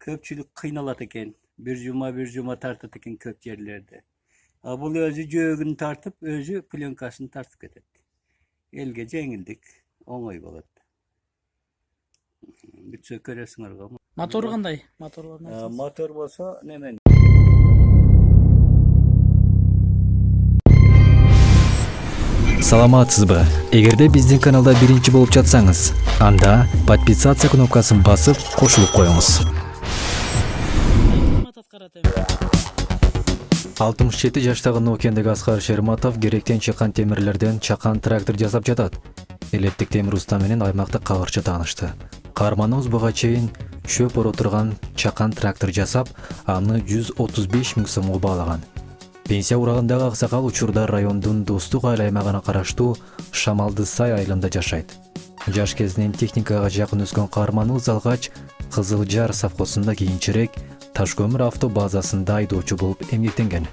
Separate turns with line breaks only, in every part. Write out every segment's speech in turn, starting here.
Köpçülük kıynalat eken. Bir cuma tartat eken köp yerlerde. Bul özü jöөгүн tartıp, özü plyonkasını tartıp ketedi. Elge жеңилдик, оңой болот. Бүтсө көрөсүңөр го.
Motoru qanday? Motorlarını aytsanız.
Motor bolsa nemen.
Саламатсызбы? Эгерде биздин каналда биринчи болуп жатсаңыз, анда подписаться кнопкасын басып, кошулуп коюңуз. 67 жаштагы Нокендеги Аскар Шерматов керектен чыккан темирлерден чакан трактор жасап жатат. Электик темир уста менен аймакта кагырчы таанышты. Каарманыбыз буга чейин чөп оро турган чакан трактор жасап, аны 135 000 сомго баалаган. Пенсия урагындагы аксакал учурда райондун Достук айыл аймагына караштуу Шамалды Сай айылында жашайт. Жаш кезинен техникага жакын өскөн каарманыбыз алгач Кызыл Жар совхозунда кийинчерээк Ташкөмүр авто базасында айдоочу болуп эмгектенген.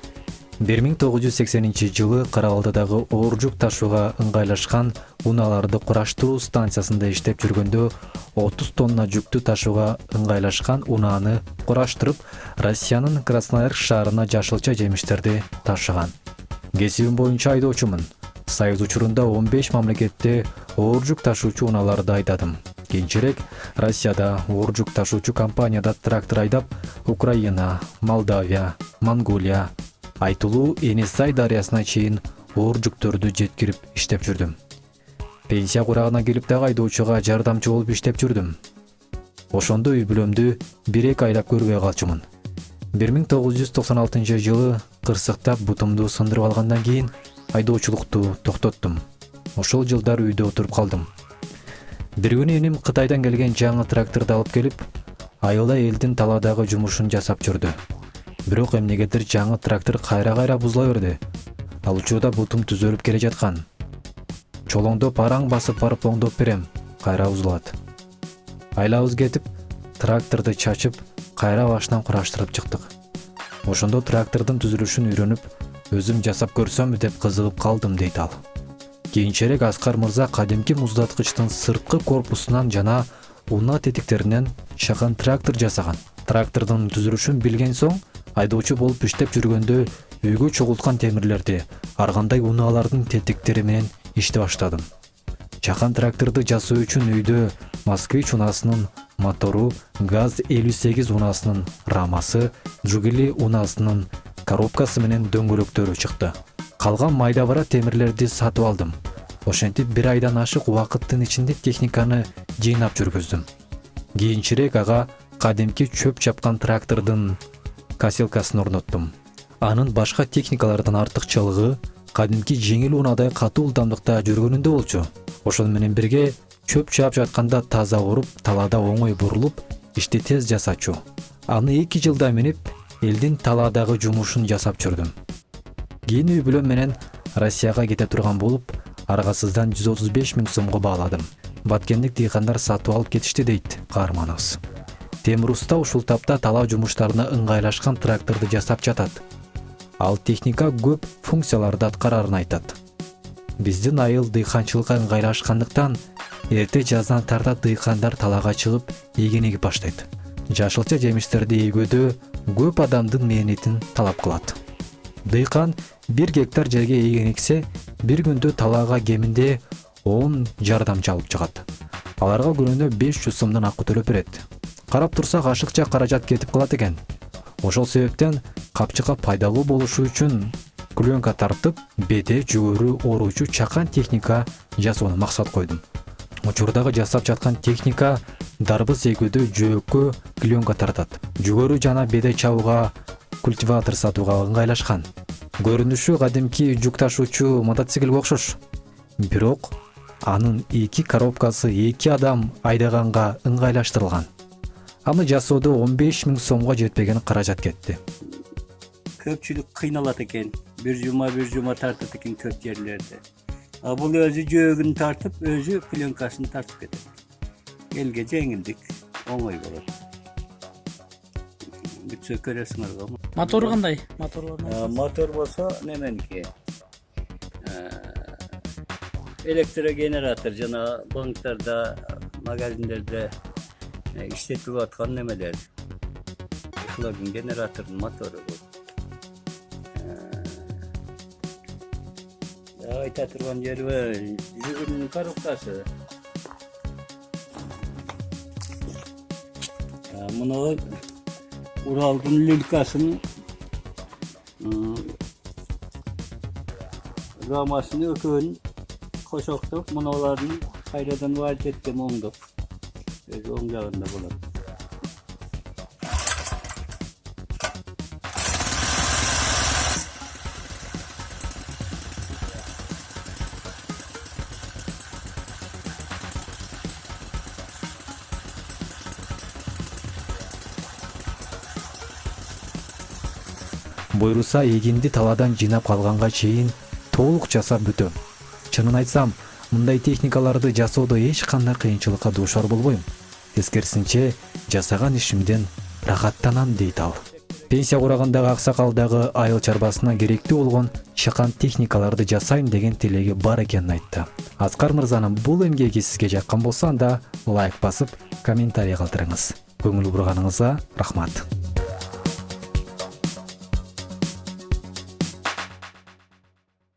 1980-жылы Карабалдадагы оор жүк ташууга ыңгайлашкан унааларды кураштыруу станциясында иштеп жүргөндө 30 тонна жүктү ташууга ыңгайлашкан унааны кураштырып, Россиянын Красноярск шаарына жашылча жемиштерди ташыган. Кесибим боюнча айдоочумун. Союз учурунда 15 мамлекетте оор жүк ташуучу унааларды айдадым. Кийинчерээк Россияда оор жүк ташуучу компанияда трактор айдап, Украина, Молдавия, Монголия, Айтулуу Энисай дарыясына чейин оор жүктөрдү жеткирип иштеп жүрдүм. Пенсия курагына келип дагы айдоочуга жардамчы болуп иштеп жүрдүм. Ошондо үй бүлөмдү 1-2 айлап көрбөй калчумун. 1996-жылы кырсыктап бутумду сындырып алгандан кийин айдоочулукту токтоттум. Ошол жылдар үйдө отуруп калдым. Бир күнү эним Кытайдан келген жаңы тракторду алып келип, айылда элдин таладагы жумушун жасап жүрдү. Бирок эмнегедир жаңы трактор кайра бузула берди. Ал учурда бутум түзөлүп келе жаткан. Чолоңдоп араң басып барып оңдоп берем, кайра бузулат. Айлабыз кетип, тракторду чачып, кайра башынан кураштырып чыктык. Ошондо трактордун түзүлүшүн үйрөнүп, өзүм жасап көрсөмбү деп кызыгып калдым, дейт ал. Кийинчерээк Аскар мырза кадимки муздаткычтын сырткы корпусунан жана унаа тетиктеринен чакан трактор жасаган. Трактордун түзүлүшүн билген соң, айдоочу болуп иштеп жүргөндө үйгө чогулткан темирлерди, ар кандай унаалардын тетиктери менен ишти баштадым. Чакан тракторду жасоо үчүн үйдө Москвич унаасынын мотору, ГАЗ-58 унаасынын рамасы, Жугили унаасынын коробкасы менен дөңгөлөктөрү чыкты. Калган майда бара темирлерди сатып алдым. Ошентип 1 айдан ашык убакыттын ичинде техниканы жыйнап жүргүздүм. Кийинчерээк ага кадимки чөп чапкан трактордун каселкасын орноттум. Анын башка техникалардан артыкчылыгы кадимки жеңил унаадай катуу ылдамдыкта жүргөнүндө болчу. Ошол менен бирге чөп чаап жатканда таза уруп, талаада оңой бурулуп, ишти тез жасачу. Аны 2 жылда минип, элдин талаадагы жумушун жасап жүрдүм. Кийин үй бүлөм менен Россияга кете турган болуп, аргасыздан 135 000 сомго бааладым. Баткендик дыйкандар сатып алып кетишти, дейт каарманыбыз. Темир уста ушул тапта талаа жумуштарына ыңгайлашкан тракторду жасап жатат. Ал техника көп функцияларды аткарарын айтат. Биздин айыл дыйканчылыкка ыңгайлашкандыктан, эрте жаздан тарта дыйкандар талаага чыгып, эгин эгип баштайт. Жашылча жемиштерди эгүүдө көп адамдын мээнетин талап кылат. Дыйкан 1 гектар жерге эгин эксе, бир күндө талаага кеминде 10 жардамчы алып чыгат. Аларга күнүнө 500 сомдон акы төлөп берет. Карап турсак ашыкча каражат кетип калат экен. Ошол себептен капчыкка пайдалуу болушу үчүн клёнка тартып, беде жүгөрү оруучу чакан техника жасоону максат койдум. Учурдагы жасап жаткан техника дарбыз эгүүдө жөөккө клёнка тартат. Жүгөрү жана беде чабууга культиватор сатууга ыңгайлашкан. Көрүнүшү кадимки жүк ташуучу мотоциклге окшош. Бирок анын 2 коробкасы 2 адам айдаганга ыңгайлаштырылган. Аны жасоодо 15 000 сомго жетпеген каражат кетти.
Köpçülük kıynalat eken. Bir cuma tartat eken köp yerlerde. Bul özü jöөгүн tartıp, özü plyonkasını tartıp ketedi. Elge жеңилдик, оңой болот. Бүтсө көрөсүңөр го.
Motoru qanday? Motorlarını aytsanız.
Motor bolsa nemeniki. Elektrogenerator jana banklarda, magazinlerde işletip atkan nemeler. Buların generatorun motoru bu. Ya ayta turgan yeri var. Jigul'ün karoktası. Bunu Ural'ın lilkasının ramasını ökün koşoktuk. Bunların hayradan vaat ettim onduk. Omcağında bulan.
Буйруса эгинди таладан жыйнап калганга чейин толук жасап бүтөм. Чынын айтсам, мындай техникаларды жасоодо эч кандай кыйынчылыкка дуушар болбойм. Тескерисинче, жасаган ишимден рахаттанам дейт ал. Пенсия курагандагы аксакалдагы айыл чарбасына керектүү болгон чакан техникаларды жасайм деген тилеги бар экенин айтты. Аскар мырзанын бул эмгеги сизге жаккан болсо анда лайк басып, комментарий калтырыңыз. Көңүл бурганыңызга рахмат.